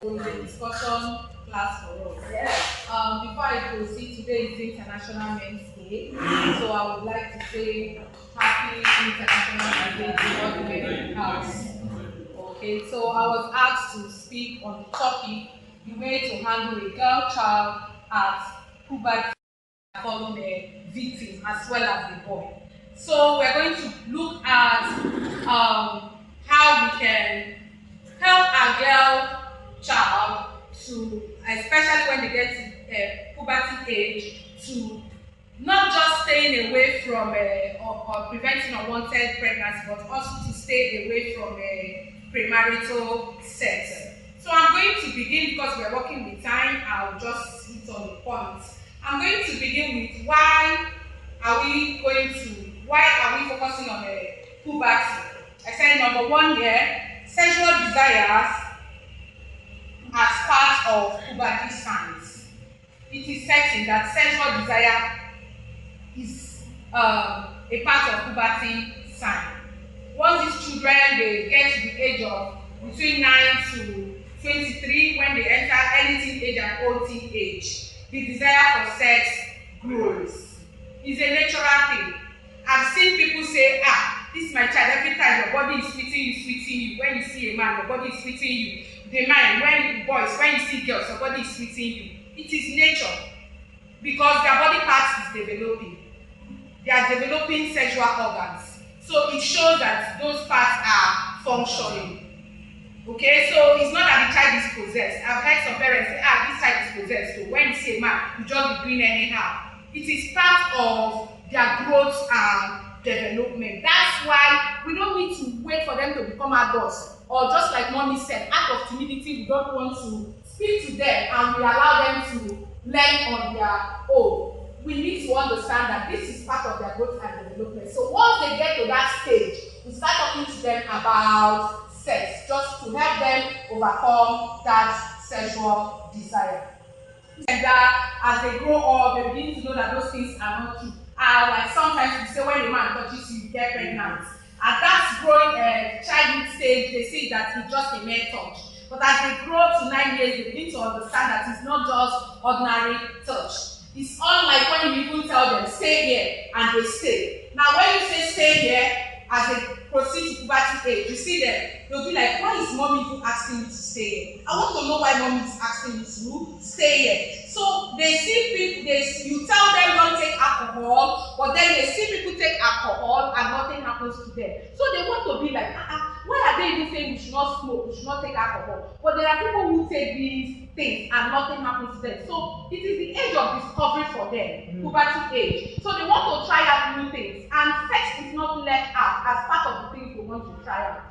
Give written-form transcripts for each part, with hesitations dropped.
It's a discussion class for us. Yes. Before I proceed, today is International Men's Day, so I would like to say Happy International Men's Day to all the men in the house. Okay, so I was asked to speak on the topic, the way to handle a girl child at puberty fallen victim as well as the boy. So we're going to look at how we can help our girl child to, especially when they get to puberty age, to not just staying away from or preventing unwanted pregnancy, but also to stay away from premarital sex. So I'm going to begin, because we're working with time, I'll just hit on the points. I'm going to begin with why are we focusing on puberty? I said number one here, sexual desires as part of puberty signs. It is certain that sexual desire is a part of puberty sign. Once these children they get to the age of between 9 to 23, when they enter early teenage and old teenage, the desire for sex grows. It's a natural thing. I've seen people say, this is my child, every time your body is sweeting you. When you see a man, your body is sweeting you. The man, when you see girls, your body is sweeting you. It is nature, because their body parts is developing. They are developing sexual organs. So it shows that those parts are functioning. Okay, so it's not that the child is possessed. I've heard some parents say, this child is possessed. So when you see a man, you just be doing anyhow. It is part of their growth and development. That's why we don't need to wait for them to become adults. Or just like mommy said, out of timidity, we don't want to speak to them and we allow them to learn on their own. We need to understand that this is part of their growth and development. So once they get to that stage, we start talking to them about sex, just to help them overcome that sexual desire. And that as they grow up, they begin to know that those things are not true. Like sometimes we say when a man touches you, you get pregnant. At that growing childhood stage, they see that it's just a mere touch. But as they grow to 9 years, they begin to understand that it's not just ordinary touch. It's unlike when you even tell them, stay here, and they stay. Now when you say stay here, as they proceed to puberty age, you see them, they'll be like, why is mommy even asking me to stay here? I want to know why mommy is asking me to stay here. So they see people, you tell them don't take alcohol, but then they see people take alcohol and nothing happens to them. So they want to be like, why are they even saying we should not smoke, we should not take alcohol? But there are people who take these things and nothing happens to them. So it is the age of discovery for them, puberty age. So they want to try out new things, and sex is not left out as part of the things they want to try out.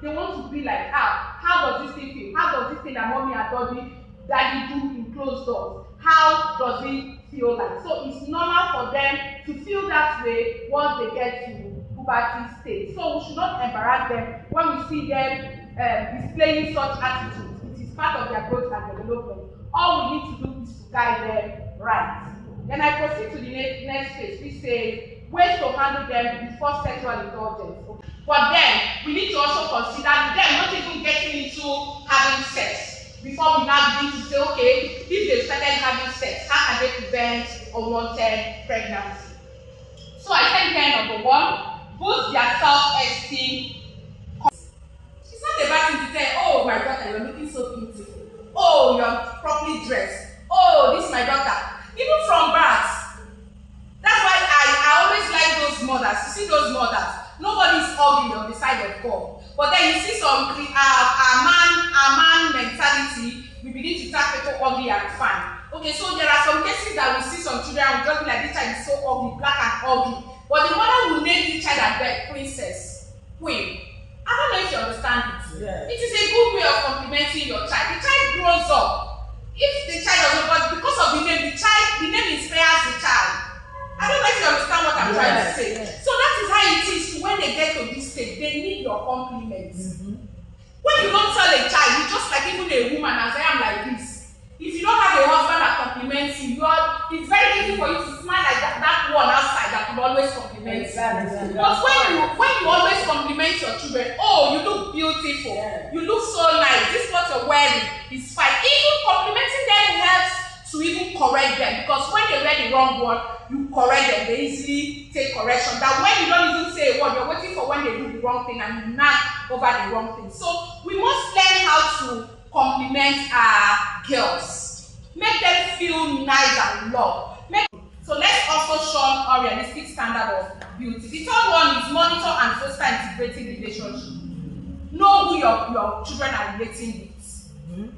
They want to be like, how does this thing feel? How does this thing that mommy and daddy do in closed doors? How does it feel like? So it's normal for them to feel that way once they get to puberty stage. So we should not embarrass them when we see them displaying such attitudes. It is part of their growth and development. All we need to do is to guide them right. Then I proceed to the next phase, which says ways to handle them before sexual indulgence. But then we need to also consider them not even getting into having sex before we now begin to say, okay, if they started having sex, how can they prevent unwanted pregnancy? So I said here, number one, boost their self-esteem. It's not a bad thing to say, oh my daughter, you're looking so beautiful. Oh, you're properly dressed. Oh, this is my daughter. Even from birth. That's why I always like those mothers. You see those mothers, nobody's ugly on the side of God. But then you see some our man mentality, we begin to tag people ugly and fine. Okay, so there are some cases that we see some children will just be like, this child is so ugly, black and ugly. But the mother will name this child as the princess, queen. I don't know if you understand it. Yeah. It is a good way of complimenting your child. The child grows up. If the child doesn't, but because of the name, the name inspires the child. I don't know if you understand what I'm trying to say. So that is how it is when they get to this stage. They need your compliments. When you don't tell a child, you just like even a woman, as I am like this. If you don't have a husband that compliments you, it's very easy for you to smile like that one outside that will always compliment you. But when you always compliment your children, oh, you look beautiful, you look so nice, this is what you're wearing is fine. correct them, because when they wear the wrong one, you correct them, they easily take correction. That when you don't even say a word, you're waiting for when they do the wrong thing and you nag over the wrong thing. So we must learn how to compliment our girls. Make them feel nice and loved. So let's also shun unrealistic standard of beauty. The third one is monitor and foster integrating relationship. Know who your children are relating with.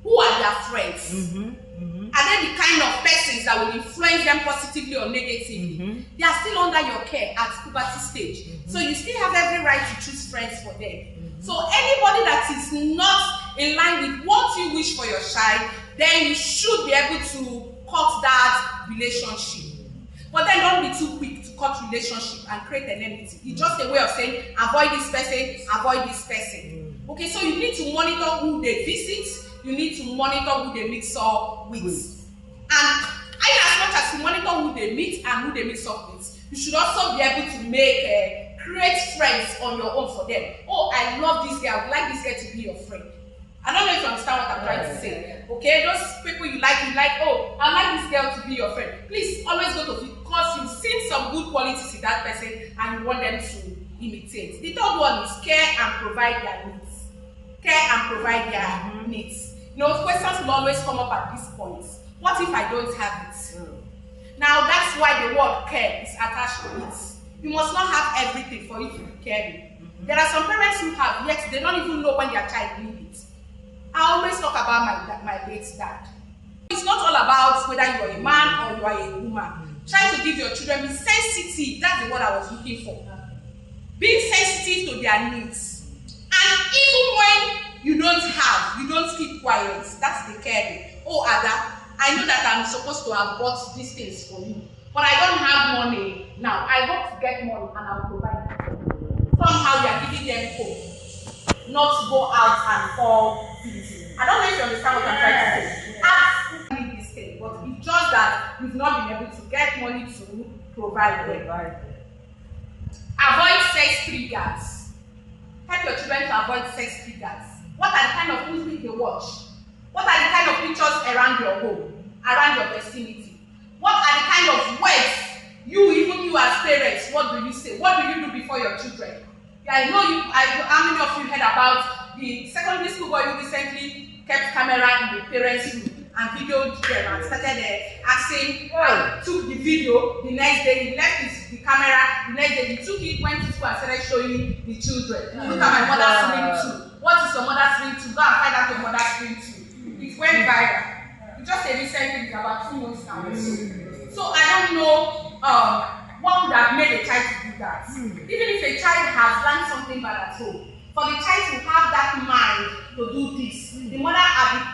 Who are their friends? Are they the kind of persons that will influence them positively or negatively? They are still under your care at puberty stage. So you still have every right to choose friends for them. So anybody that is not in line with what you wish for your child, then you should be able to cut that relationship. But then don't be too quick to cut relationship and create enmity. It's just a way of saying, avoid this person, avoid this person. Okay, so you need to monitor who they visit. You need to monitor who they mix up with. And as much as you monitor who they meet and who they mix up with, you should also be able to make create friends on your own for them. Oh, I love this girl. I would like this girl to be your friend. I don't know if you understand what I'm trying to say. Okay, those people you like, oh, I like this girl to be your friend. Please always go to it, because you've seen some good qualities in that person and you want them to imitate. The third one is care and provide their needs. Care and provide their needs. You know, questions will always come up at this point. What if I don't have it? Now that's why the word care is attached to it. You must not have everything for you to be caring. There are some parents who have, yet they don't even know when their child needs it. I always talk about my late dad. It's not all about whether you are a man or you are a woman. Try to give your children, be sensitive. That's the word I was looking for. Being sensitive to their needs. And even when you don't keep quiet. That's the caring. Oh, Ada, I know that I'm supposed to have bought these things for you, but I don't have money now. I hope to get money and I'll provide it. Somehow you are giving them hope, not to go out and fall busy. I don't know if you understand what I'm trying to say. Ask who need this thing, but it's just that you've not been able to get money to provide them. Avoid sex triggers. Help your children to avoid sex triggers. What are the kind of movies they watch? What are the kind of pictures around your home, around your vicinity? What are the kind of words you as parents, what do you say? What do you do before your children? I know how many of you heard about the secondary school boy who recently kept camera in the parents' room and videoed them and started asking, took the video. The next day he left the camera. The next day he took it, went to school and started showing the children. Look at my mother's ring too. What is your mother's ring too? Go and find out your mother's ring too. It went viral. It's just a recent thing, about 2 months now. So I don't know what would have made a child to do that. Even if a child has learned something bad at home, for the child to have that mind to do this, the mother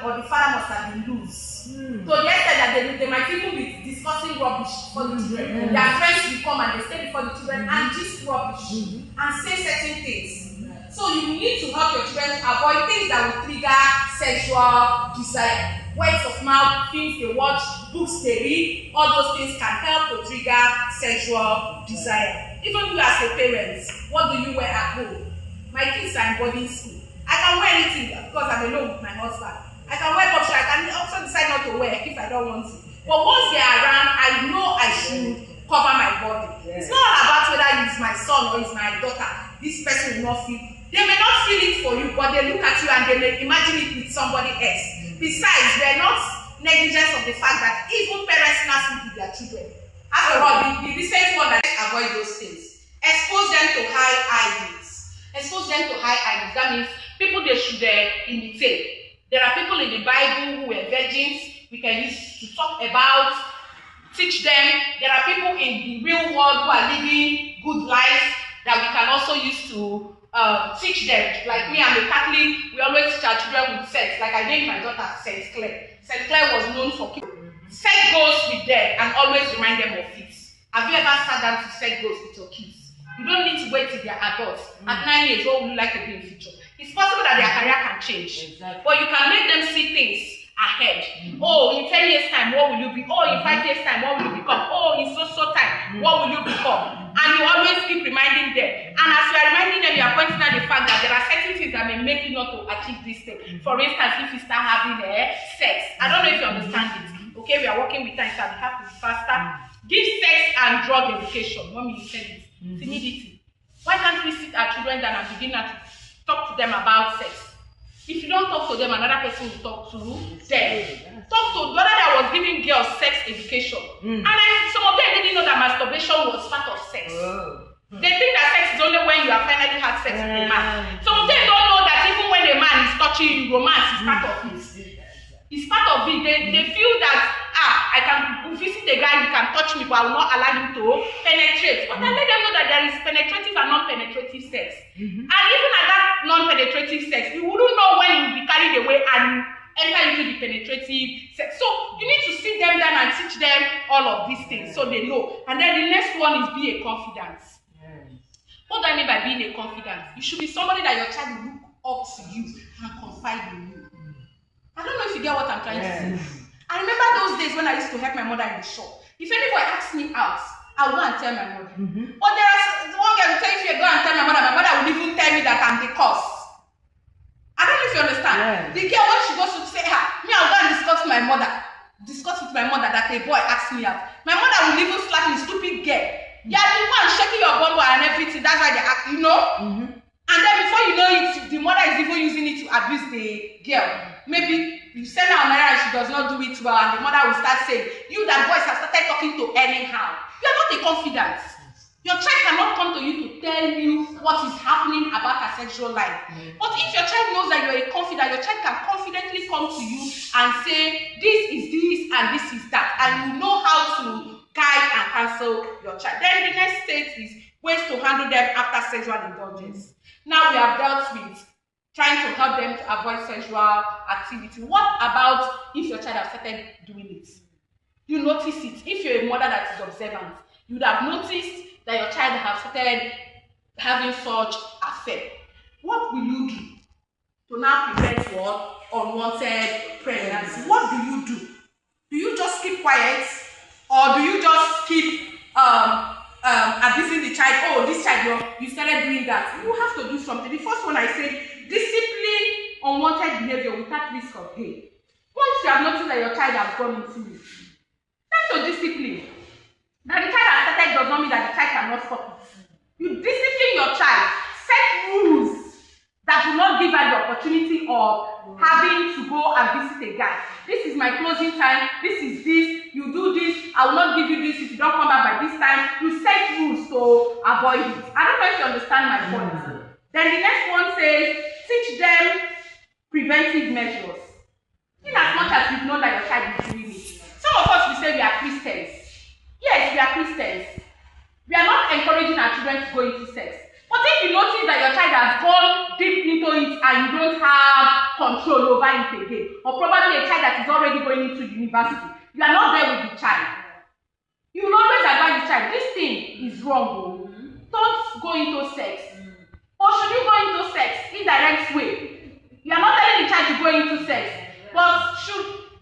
or the father must have been loose. So the extent that they might even be discussing rubbish for the children. Their friends will come and they stay before the children and just rubbish and say certain things. So you need to help your children avoid things that will trigger sexual desire. Words of mouth, things they watch, books they read, all those things can help to trigger sexual desire. Even you as a parent, what do you wear at home? My kids are in boarding school. I can wear anything because I'm alone with my husband. I can wear boxer. I can also decide not to wear if I don't want to. But once they are around, I know I should cover my body. It's not about whether it's my son or it's my daughter. This person will not feel. They may not feel it for you, but they look at you and they may imagine it with somebody else. Besides, they're not negligent of the fact that even parents now sleep with their children. After all, the recent one that avoid those things. Expose them to high ideals. Expose them to high ideals. That means people they should imitate. There are people in the Bible who were virgins. We can use to talk about, teach them. There are people in the real world who are living good lives that we can also use to teach them. Like me, I'm a Catholic. We always teach our children with sex. Like I named my daughter Saint Claire. Saint Claire was known for set goals with them and always remind them of it. Have you ever sat down to set goals with your kids? You don't need to wait till they're adults. At 9 years, what would you like to be in the future? It's possible that their career can change. But you can make them see things ahead. Oh, in 10 years' time, what will you be? Oh, in 5 years' time, what will you become? Oh, in so time, what will you become? And you always keep reminding them. And as you are reminding them, you are pointing out the fact that there are certain things that may make you not to achieve this thing. For instance, if you start having sex. I don't know if you understand it. Okay, we are working with time, so we have to be faster. Give sex and drug education. Mommy, you said it. Timidity. Why can't we sit our children down and begin to talk to them about sex? If you don't talk to them, another person will talk to them. Talk to the other day I was giving girls sex education. And some of them didn't know that masturbation was part of sex. They think that sex is only when you have finally had sex with a man. Some of them don't know that even when a man is touching you, romance is part of it. It's part of it. They feel that, I can visit a guy, he can touch me, but I will not allow him to penetrate. But I let them know that there is penetrative and non-penetrative sex. And even at that non-penetrative sex, you wouldn't know when you will be carried away and enter into the penetrative sex. So you need to sit them down and teach them all of these things so they know. And then the next one is be a confidant. What do I mean by being a confidant? You should be somebody that your child will look up to you and confide in you. I don't know if you get what I'm trying to say. I remember those days when I used to help my mother in the shop. If anybody asks me out, I will go and tell my mother. But there is one girl who tells you go and tell my mother will even tell me that I'm the cause. I don't know if you understand. The girl, when she goes to say, me, I'll go and discuss with my mother that a boy asked me out. My mother will even slap me, stupid girl. Yeah, the one shaking your bumbo and everything. That's why they ask, you know. And then before you know it, the mother is even using it to abuse the girl. Maybe you send her on errand and she does not do it well, and the mother will start saying, you that boys have started talking to anyhow. You are not a confidant. Your child cannot come to you to tell you what is happening about her sexual life. But if your child knows that you are a confidant, your child can confidently come to you and say, this is this and this is that. And you know how to guide and counsel your child. Then the next stage is ways to handle them after sexual indulgence. Now we have dealt with trying to help them to avoid sexual activity. What about if your child has started doing it? You notice it. If you're a mother that is observant, you would have noticed that your child has started having such affair. What will you do to now prevent what? Unwanted pregnancy? What do you do? Do you just keep quiet? Or do you just keep abusing the child? Oh, this child, you started doing that. You have to do something. The first one I said, discipline unwanted behavior without risk of gain. Once you have noticed that your child has gone into it, that's your discipline. That the child has started does not mean that the child cannot stop it. You discipline your child, set rules that will not give her the opportunity of having to go and visit a guy. This is my closing time, this is this, you do this, I will not give you this if you don't come back by this time. You set rules to avoid it. I don't know if you understand my point. Then the next one says, teach them preventive measures. In as much as you know that your child is doing it. Some of us will say we are Christians. Yes, we are Christians. We are not encouraging our children to go into sex. But if you notice that your child has gone deep into it and you don't have control over it again, or probably a child that is already going into university, you are not there with the child. You will always advise the child, this thing is wrong. Don't go into sex. Or should you go into sex indirect way? You are not telling the child to go into sex, but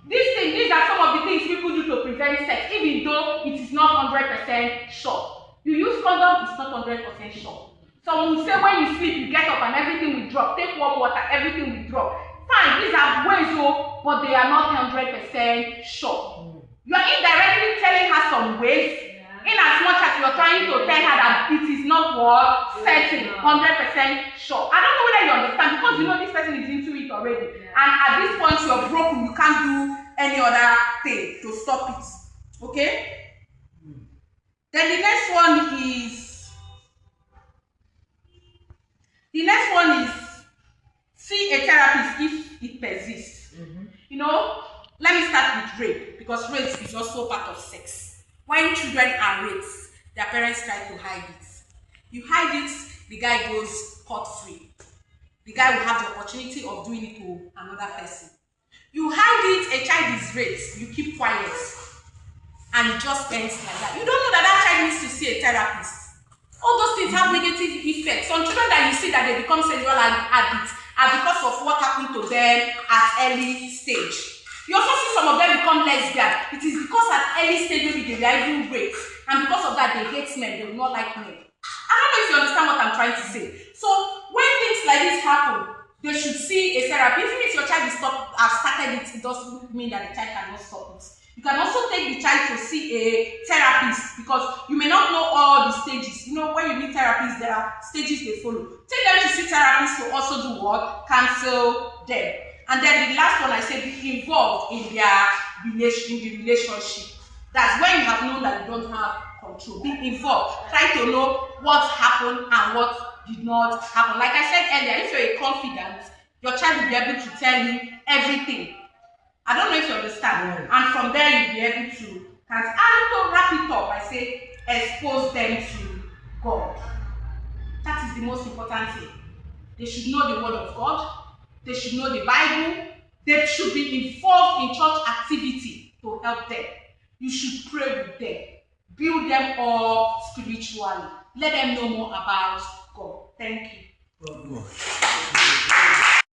these are some of the things people do to prevent sex, even though it is not 100% sure. You use condom, it's not 100% sure. Some will say when you sleep, you get up and everything will drop. Take warm water, everything will drop. Fine, these are ways, but they are not 100% sure. You are indirectly telling her some ways, in as much as you are trying to tell her that it is not what certain 100% sure. I don't know whether you understand, because you know this person is into it already. And at this point you are broken, you can't do any other thing to stop it. Okay? Then the next one is see a therapist if it persists. You know, let me start with rape, because rape is also part of sex. When children are raped, their parents try to hide it. You hide it, the guy goes scot-free. The guy will have the opportunity of doing it to another person. You hide it, a child is raped, you keep quiet, and it just ends like that. You don't know that that child needs to see a therapist. All those things have negative effects. Some children that you see that they become sexual addicts are because of what happened to them at early stage. You also see some of them become lesbian. It is because at early stage maybe they were even raped, and because of that they hate men, they will not like men. I don't know if you understand what I'm trying to say. So when things like this happen, they should see a therapist. Even if your child has started it, it doesn't mean that the child cannot stop it. You can also take the child to see a therapist, because you may not know all the stages. You know, when you meet therapists, there are stages they follow. Take them to see therapists to also do what? Counsel them. And then the last one, I say, be involved in their relationship. That's when you have known that you don't have control. Be involved. Try to know what happened and what did not happen. Like I said earlier, if you're a confidant, your child will be able to tell you everything. I don't know if you understand. And from there, you'll be able to count. And to wrap it up, I say, expose them to God. That is the most important thing. They should know the word of God. They should know the Bible. They should be involved in church activity to help them. You should pray with them. Build them up spiritually. Let them know more about God. Thank you.